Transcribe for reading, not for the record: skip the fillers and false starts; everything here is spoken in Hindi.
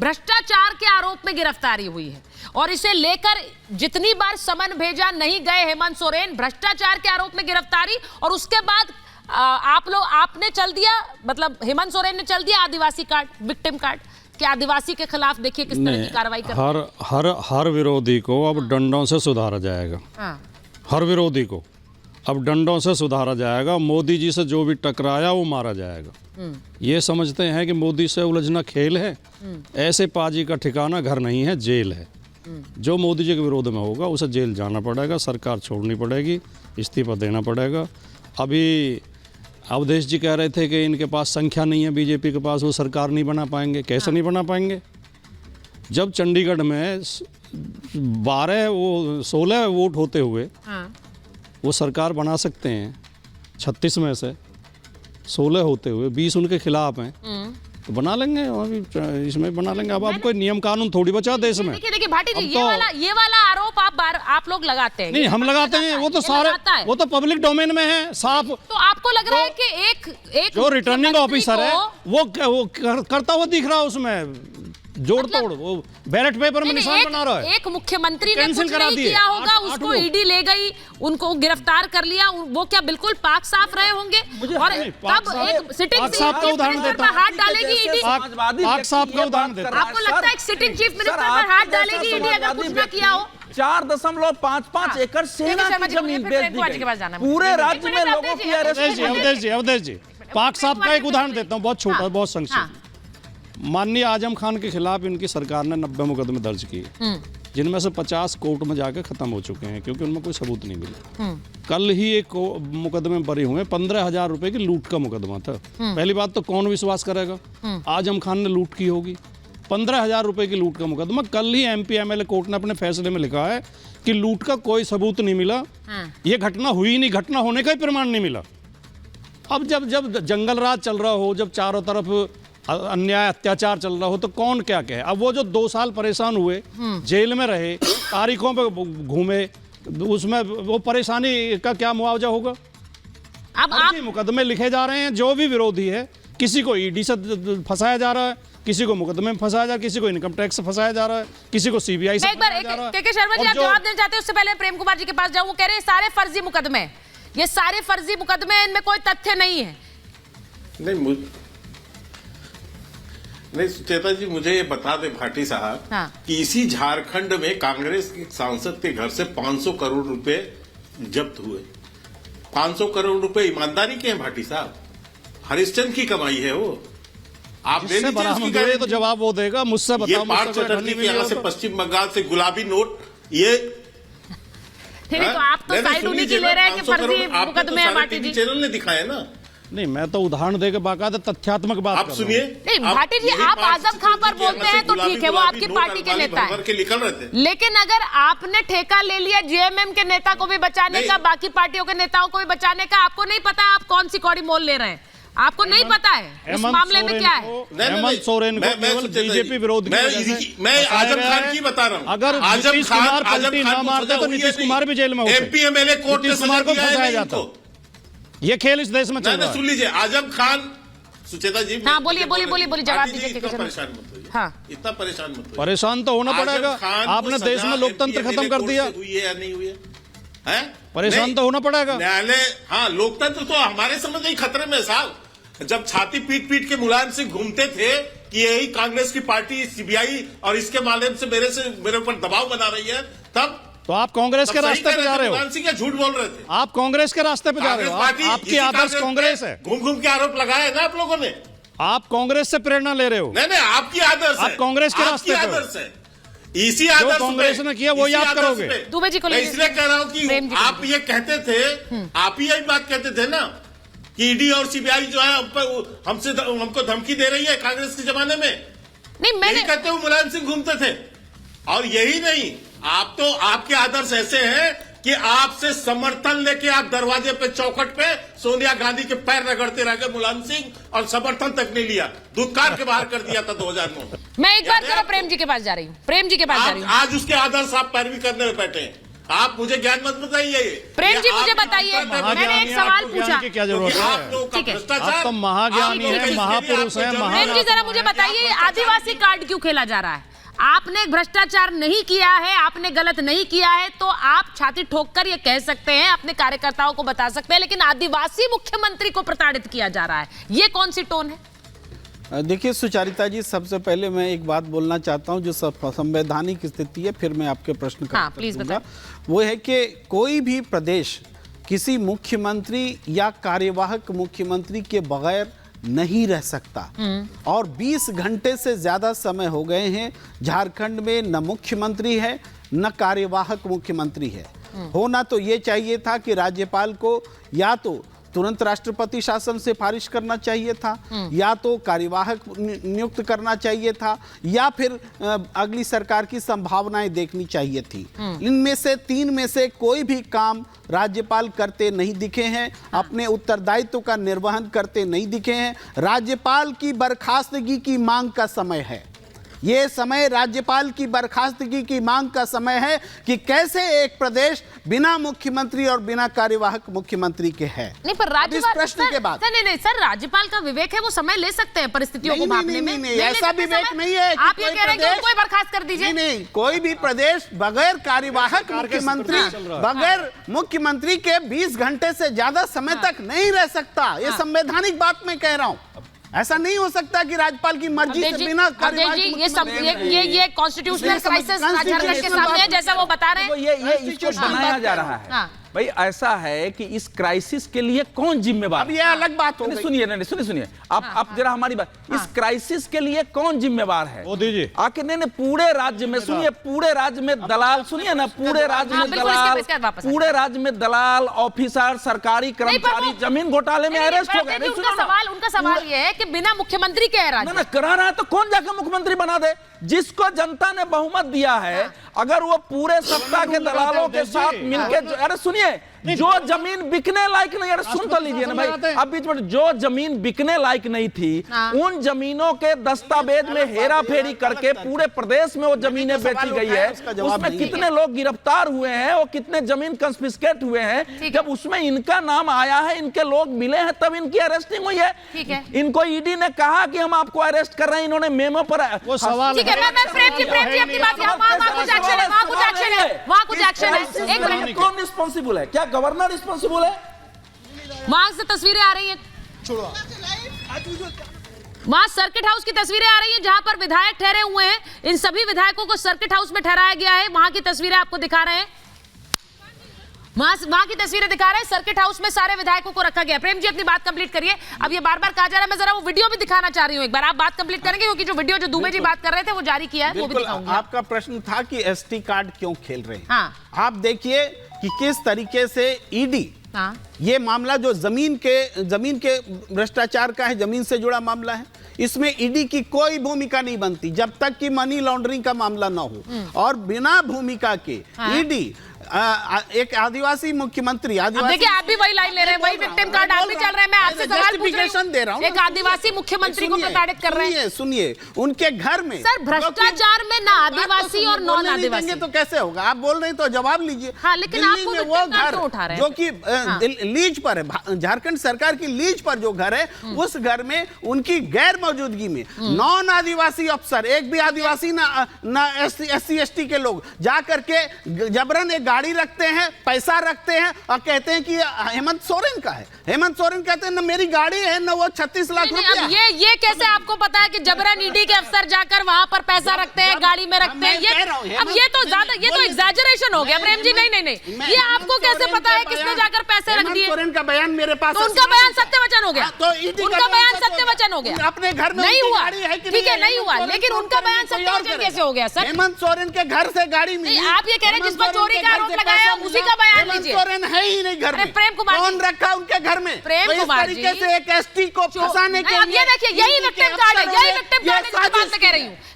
भ्रष्टाचार के आरोप में गिरफ्तारी हुई है और इसे लेकर जितनी बार समन भेजा नहीं गए हेमंत सोरेन, भ्रष्टाचार के आरोप में गिरफ्तारी और उसके बाद आपने चल दिया, मतलब हेमंत सोरेन ने चल दिया आदिवासी कार्ड, विक्टिम कार्ड कि आदिवासी के खिलाफ देखिए किस तरह की कार्रवाई कर हर विरोधी को अब डंडों से सुधारा जाएगा। हर विरोधी को अब डंडों से सुधारा जाएगा। मोदी जी से जो भी टकराया वो मारा जाएगा। ये समझते हैं कि मोदी से उलझना खेल है, ऐसे पाजी का ठिकाना घर नहीं है, जेल है। जो मोदी जी के विरोध में होगा उसे जेल जाना पड़ेगा, सरकार छोड़नी पड़ेगी, इस्तीफा देना पड़ेगा। अभी अवधेश जी कह रहे थे कि इनके पास संख्या नहीं है बीजेपी के पास, वो सरकार नहीं बना पाएंगे। कैसे नहीं बना पाएंगे? जब चंडीगढ़ में 16 वोट होते हुए वो सरकार बना सकते हैं, 36 में से 16 होते हुए 20 उनके खिलाफ हैं, तो बना लेंगे, इसमें बना लेंगे। अब कोई नियम कानून थोड़ी बचा देश में। देखिए भाटी जी, ये वाला आरोप आप लोग लगाते हैं। नहीं, हम लगाते हैं, वो तो सारे, वो तो पब्लिक डोमेन में है साफ। तो आपको लग रहा है कि एक जो रिटर्निंग ऑफिसर है वो करता हुआ दिख रहा है, उसमें जोड़ तोड़, वो बैलेट पेपर में निशान बना रहा है। एक मुख्यमंत्री ने कुछ नहीं किया होगा, उसको ईडी ले गई, उनको गिरफ्तार कर लिया, वो क्या बिल्कुल पाक साफ रहे होंगे? और तब एक सिटिंग चीफ मिनिस्टर पर हाथ डालेगी ईडी? पाक साफ का उदाहरण देता हूं। आपको लगता है एक सिटिंग चीफ मिनिस्टर पर हाथ डालेगी ईडी अगर कुछ ना किया हो? 4.55 एकड़ सेना की जमीन बेच दी गई। पूरे राज्य में लोगों की अरेस्ट। अवधेश जी, पाक साफ का एक उदाहरण देता हूँ, बहुत छोटा, बहुत संक्षिप्त। माननीय आजम खान के खिलाफ इनकी सरकार ने 90 मुकदमे दर्ज किए, जिनमें से 50 कोर्ट में जाकर खत्म हो चुके हैं क्योंकि उनमें कोई सबूत नहीं मिला। कल ही एक मुकदमे बरी हुए, 15,000 रुपए की लूट का मुकदमा था। पहली बात तो कौन विश्वास करेगा आजम खान ने लूट की होगी? 15,000 रुपए की लूट का मुकदमा। कल ही MP MLA कोर्ट ने अपने फैसले में लिखा है कि लूट का कोई सबूत नहीं मिला, ये घटना हुई नहीं, घटना होने का ही प्रमाण नहीं मिला। अब जब जंगल राज चल रहा हो, जब चारों तरफ अन्याय अत्याचार चल रहा हो, तो कौन क्या कहे? अब वो जो 2 साल परेशान हुए, जेल में रहे, तारीखों पे घूमे, उसमें वो परेशानी का क्या मुआवजा होगा? अब आप मुकदमे लिखे जा रहे हैं, जो भी विरोधी है, किसी को ईडी से फंसाया जा रहा है, किसी को मुकदमे में फंसाया जा रहा है, किसी को इनकम टैक्स से फंसाया जा रहा है, किसी को CBI से फंसाया जा रहा है। के शर्मा जी, आप जवाब देना चाहते हैं? उससे पहले प्रेम कुमार जी के पास जाऊं। वो कह रहे हैं सारे फर्जी मुकदमे, ये सारे फर्जी मुकदमे, इनमें कोई तथ्य नहीं है। नहीं सुचेता जी, मुझे ये बता दे भाटी साहब कि इसी झारखंड में कांग्रेस के सांसद के घर से 500 करोड़ रुपए जब्त हुए। 500 करोड़ रुपए ईमानदारी के हैं भाटी साहब, हरिश्चंद्र की कमाई है वो। आप दे दीजिए तो जवाब वो देगा, मुझसे बताओ। ये पार्थ चटर्जी के यहाँ से पश्चिम बंगाल से गुलाबी नोट, ये तो आप तो साइड उन्हीं की ले रहे हैं कि फर्जी मुकदमे हैं। भाटी जी, चैनल ने दिखाया ना। नहीं, मैं तो उदाहरण देकर बाकायदा तथ्यात्मक बात आप सुनिए। नहीं भाटी जी, आप आजम खान पर बोलते हैं तो ठीक है, वो आपकी पार्टी के नेता है, लेकिन अगर आपने ठेका ले लिया JMM के नेता को भी बचाने का, बाकी पार्टियों के नेताओं को भी बचाने का, आपको नहीं पता आप कौन सी कौड़ी मोल ले रहे हैं? आपको नहीं पता है इस मामले में क्या है? हेमंत सोरेन को केवल बीजेपी विरोध मैं आजम खान की बता रहा हूँ। अगर नीतीश कुमार पलटी ना मारते तो नीतीश कुमार भी जेल में होते। MP MLA कोर्ट ने कुमार को फंसाया जाता। ये खेल इस देश में चल रहा है। सुन लीजिए, आजम खान, सुचेता जी। हाँ, बोलिए जवाब दीजिए। परेशान मत होइए, हाँ, इतना परेशान मत होइए। परेशान तो होना पड़ेगा, आपने देश में लोकतंत्र खत्म कर दिया। हुई है या नहीं हुई है? परेशान तो होना पड़ेगा। न्यायालय, हाँ, लोकतंत्र तो हमारे समझ नहीं खतरे में साहब। जब छाती पीट के मुलायम सिंह घूमते थे कि यही कांग्रेस की पार्टी CBI और इसके माध्यम से मेरे ऊपर दबाव बना रही है, तब तो आप कांग्रेस के रास्ते पे जा रहे हो। मुलायम सिंह क्या झूठ बोल रहे थे? आप कांग्रेस के रास्ते पे जा रहे हो। आपकी आदर्श कांग्रेस है। घूम के आरोप लगाया है ना आप लोगों ने। आप कांग्रेस से प्रेरणा ले रहे हो। नहीं, आपकी आदर्श है, आप कांग्रेस के रास्ते पे आदर्श है। इसी आदर्श कांग्रेस ने किया वो याद करोगे। दुबे जी को इसलिए कह रहा हूँ कि आप ये कहते थे, आप ही यही बात कहते थे ना कि ईडी और CBI जो है हमको धमकी दे रही है कांग्रेस के जमाने में। नहीं, मैंने कहते हुए मुलायम सिंह घूमते थे। और यही नहीं, आप तो, आपके आदर्श ऐसे हैं कि आपसे समर्थन लेके आप दरवाजे पे, चौखट पे सोनिया गांधी के पैर रगड़ते रह गए मुलायम सिंह, और समर्थन तक नहीं लिया, धुतकार के बाहर कर दिया था 2009 में। मैं एक बार जरा प्रेम जी के पास जा रही हूँ। प्रेम जी के पास जा रही हूँ। आज उसके आदर्श आप पैरवी करने में बैठे हैं। आप मुझे ज्ञान मत बताइए। प्रेम जी मुझे बताइए, मैंने एक सवाल पूछा। क्या जरूरत है? आप लोगों का भ्रष्टाचार, आप तो महाज्ञानी है, महापुरुष है। प्रेम जी जरा मुझे बताइए, आदिवासी कार्ड क्यों खेला जा रहा है? आपने भ्रष्टाचार नहीं किया है, आपने गलत नहीं किया है, तो आप छाती ठोककर ये कह सकते हैं, अपने कार्यकर्ताओं को बता सकते हैं, लेकिन आदिवासी मुख्यमंत्री को प्रताड़ित किया जा रहा है, ये कौन सी टोन है? देखिए सुचारिता जी, सबसे पहले मैं एक बात बोलना चाहता हूं जो संवैधानिक स्थिति है, फिर मैं आपके प्रश्न का उत्तर दूंगा। वो है कि कोई भी प्रदेश किसी मुख्यमंत्री या कार्यवाहक मुख्यमंत्री के बगैर नहीं रह सकता। और 20 घंटे से ज्यादा समय हो गए हैं, झारखंड में न मुख्यमंत्री है न कार्यवाहक मुख्यमंत्री है। होना तो ये चाहिए था कि राज्यपाल को या तो तुरंत राष्ट्रपति शासन से सिफारिश करना चाहिए था, या तो कार्यवाहक नियुक्त करना चाहिए था, या फिर अगली सरकार की संभावनाएं देखनी चाहिए थी। इनमें से 3 में से कोई भी काम राज्यपाल करते नहीं दिखे हैं, अपने उत्तरदायित्व का निर्वहन करते नहीं दिखे हैं। राज्यपाल की बर्खास्तगी की मांग का समय है, ये समय राज्यपाल की बर्खास्तगी की मांग का समय है कि कैसे एक प्रदेश बिना मुख्यमंत्री और बिना कार्यवाहक मुख्यमंत्री के है। नहीं पर राज्यपाल, इस प्रश्न के बाद नहीं सर, राज्यपाल का विवेक है, वो समय ले सकते हैं परिस्थितियों को भांपने में। नहीं, ऐसा विवेक नहीं है। आप ये कह रहे हैं कि उनको बर्खास्त कर दीजिए? नहीं, कोई भी प्रदेश बगैर कार्यवाहक मुख्यमंत्री, बगैर मुख्यमंत्री के 20 घंटे से ज्यादा समय तक नहीं रह सकता। ये संवैधानिक बात मैं कह रहा हूँ। ऐसा नहीं हो सकता कि राज्यपाल की मर्जी से बिना ये कॉन्स्टिट्यूशनल क्राइसिस झारखंड के सामने है, जैसा वो बता रहे हैं। ये इसको बनाया जा रहा है भाई। ऐसा है कि इस क्राइसिस के लिए कौन जिम्मेवार? अब ये अलग बात हो गई। सुनिए आप जरा हमारी बात, इस क्राइसिस के लिए कौन जिम्मेवार है? मोदी जी। आखिर नहीं, पूरे राज्य में सुनिए, पूरे राज्य में दलाल, सुनिए ना, पूरे राज्य में दलाल, पूरे राज्य में दलाल, ऑफिसर, सरकारी कर्मचारी जमीन घोटाले में अरेस्ट हो गए। उनका सवाल ये है कि बिना मुख्यमंत्री के है राज्य। ना करा रहा है तो कौन जाकर मुख्यमंत्री बना दे? जिसको जनता ने बहुमत दिया है, अगर वो पूरे सत्ता के दलालों के साथ मिलकर, अरे सुनिए, जो जमीन बिकने लायक नहीं, अरे सुन तो लीजिए ना भाई, अब बीच में जो जमीन बिकने लायक नहीं थी, उन जमीनों के दस्तावेज में हेरा फेरी करके पूरे प्रदेश में वो जमीनें बेची गई है। उसमें कितने लोग गिरफ्तार हुए हैं, वो कितने जमीन कंफिस्केट हुए हैं। जब उसमें इनका नाम आया है, इनके लोग मिले हैं, तब इनकी अरेस्टिंग हुई है। इनको ईडी ने कहा कि हम आपको अरेस्ट कर रहे हैं, इन्होंने मेमो पर वो सवाल प्रेम जी अपनी बात, वहाँ कुछ एक्शन है, वहाँ कुछ एक्शन है। एक मिनट, कौन रिस्पॉन्सिबल है? क्या गवर्नर रिस्पॉन्सिबल है? वहां से तस्वीरें आ रही हैं, वहां सर्किट हाउस की तस्वीरें आ रही हैं जहां पर विधायक ठहरे हुए हैं। इन सभी विधायकों को सर्किट हाउस में ठहराया गया है। वहां की तस्वीरें आपको दिखा रहे हैं, वहां की तस्वीरें दिखा रहे हैं। सर्किट हाउस में सारे विधायकों को रखा गया। प्रेम जी अपनी बात कंप्लीट करिए। अब ये बार बार कहा जा रहा है, मैं जरा वो वीडियो भी दिखाना चाह रही हूं। एक बार आप बात कंप्लीट करेंगे, क्योंकि जो वीडियो जो दुबे जी बात कर रहे थे वो जारी किया है, वो भी दिखाऊंगी। आपका प्रश्न था कि एसटी कार्ड क्यों खेल रहे हैं। आप देखिए कि किस तरीके से ईडी ये मामला जो जमीन के भ्रष्टाचार का है, जमीन से जुड़ा मामला है, इसमें ईडी की कोई भूमिका नहीं बनती जब तक कि मनी लॉन्ड्रिंग का मामला ना हो। और बिना भूमिका के ईडी एक आदिवासी मुख्यमंत्री, देखिए आप भी वही लाइन ले रहे हैं, वही विक्टिम कार्ड आप भी चल रहे हैं। मैं आपसे सवाल पूछ रही हूं, एक आदिवासी मुख्यमंत्री को प्रताड़ित कर रहे हैं। सुनिए, उनके घर में सर भ्रष्टाचार में ना आदिवासी और नॉन आदिवासी, तो कैसे होगा? आप बोल रहे हैं तो जवाब लीजिए। हाँ, लेकिन आप वो घर उठा रहे हैं जो कि लीज पर है, झारखंड सरकार की लीज पर जो घर है, उस घर में उनकी गैर मौजूदगी में नॉन आदिवासी अफसर, एक भी आदिवासी ना SC ST के लोग जा करके जबरन एक गाड़ी रखते हैं, पैसा रखते हैं और कहते हैं कि हेमंत सोरेन का है। हेमंत सोरेन कहते हैं ना मेरी गाड़ी है ना वो 36 लाख रुपया। ये कैसे आपको पता है कि जबरन ईडी के अफसर जाकर वहां पर पैसा रखते हैं, गाड़ी में रखते हैं? अब ये तो ज्यादा, ये तो एग्जैजरेशन हो गया प्रेम जी। नहीं, ये आपको कैसे पता है किसने जाकर पैसे रख दिए? सोरेन का बयान मेरे पास, तो उनका बयान सत्यवचन हो गया, उनका बयान सत्यवचन हो गया। अपने घर में नहीं हुआ, ठीक है नहीं हुआ, लेकिन उनका बयान सत्यवचन कैसे हो गया सर? हेमंत सोरेन के घर से गाड़ी मिली। आप ये कह रहे हैं जिस पर चोरी का आरोप लगाया उसी का बयान लीजिए। सोरेन है ही नहीं घर में। प्रेम कुमार कौन रखा उनके घर में? प्रेम कुमार जी, तरीके से एक ST को फंसाने के लिए, ये देखिए यही विक्टिम कार्ड है, यही विक्टिम कार्ड है जिसकी बात मैं कह रही हूँ।